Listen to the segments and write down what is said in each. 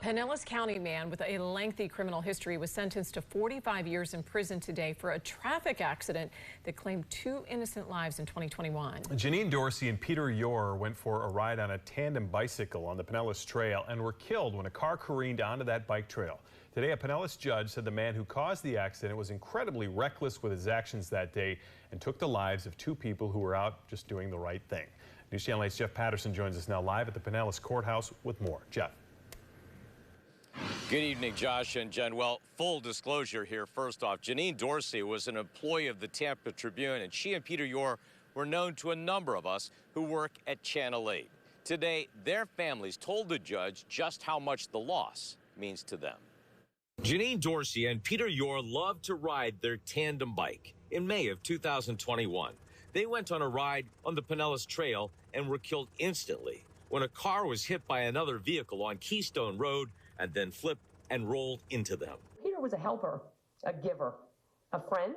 Pinellas County man with a lengthy criminal history was sentenced to 45 years in prison today for a traffic accident that claimed 2 innocent lives in 2021. Janine Dorsey and Peter Yor went for a ride on a tandem bicycle on the Pinellas Trail and were killed when a car careened onto that bike trail. Today, a Pinellas judge said the man who caused the accident was incredibly reckless with his actions that day and took the lives of 2 people who were out just doing the right thing. News Channel 8's Jeff Patterson joins us now live at the Pinellas Courthouse with more. Jeff. Good evening, Josh and Jen. Well, full disclosure here. First off, Janine Dorsey was an employee of the Tampa Tribune, and she and Peter Yor were known to a number of us who work at Channel 8. Today, their families told the judge just how much the loss means to them. Janine Dorsey and Peter Yor loved to ride their tandem bike. In May of 2021, they went on a ride on the Pinellas Trail and were killed instantly when a car was hit by another vehicle on Keystone Road and then flipped and rolled into them. Peter was a helper, a giver, a friend.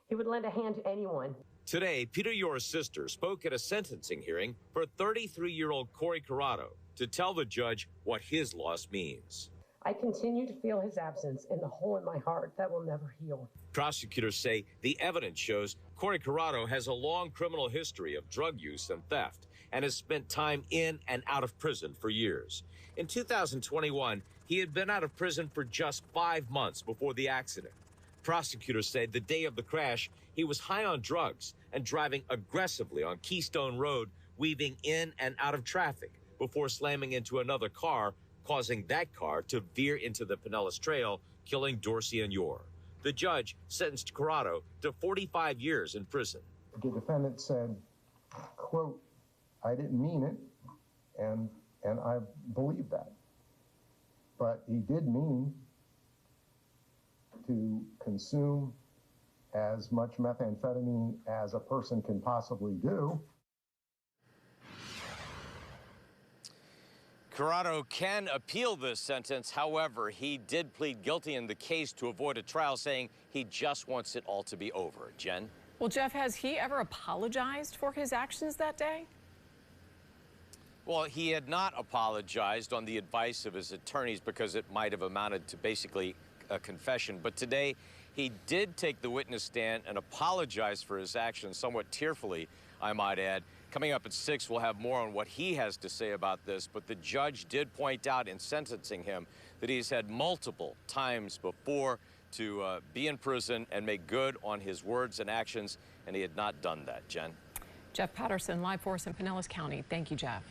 He would lend a hand to anyone. Today, Peter Yor's sister spoke at a sentencing hearing for 33-year-old Corey Corrado to tell the judge what his loss means. I continue to feel his absence in the hole in my heart that will never heal. Prosecutors say the evidence shows Corey Corrado has a long criminal history of drug use and theft and has spent time in and out of prison for years. In 2021, he had been out of prison for just 5 months before the accident. Prosecutors said the day of the crash, he was high on drugs and driving aggressively on Keystone Road, weaving in and out of traffic before slamming into another car, causing that car to veer into the Pinellas Trail, killing Dorsey and Yor. The judge sentenced Corrado to 45 years in prison. The defendant said, quote, "I didn't mean it, and I believe that. But he did mean to consume as much methamphetamine as a person can possibly do." Corrado can appeal this sentence. However, he did plead guilty in the case to avoid a trial, saying he just wants it all to be over. Jen? Well, Jeff, has he ever apologized for his actions that day? Well, he had not apologized on the advice of his attorneys because it might have amounted to basically a confession. But today, he did take the witness stand and apologize for his actions, somewhat tearfully, I might add. Coming up at 6, we'll have more on what he has to say about this. But the judge did point out in sentencing him that he's had multiple times before to be in prison and make good on his words and actions, and he had not done that. Jen? Jeff Patterson, live for us in Pinellas County. Thank you, Jeff.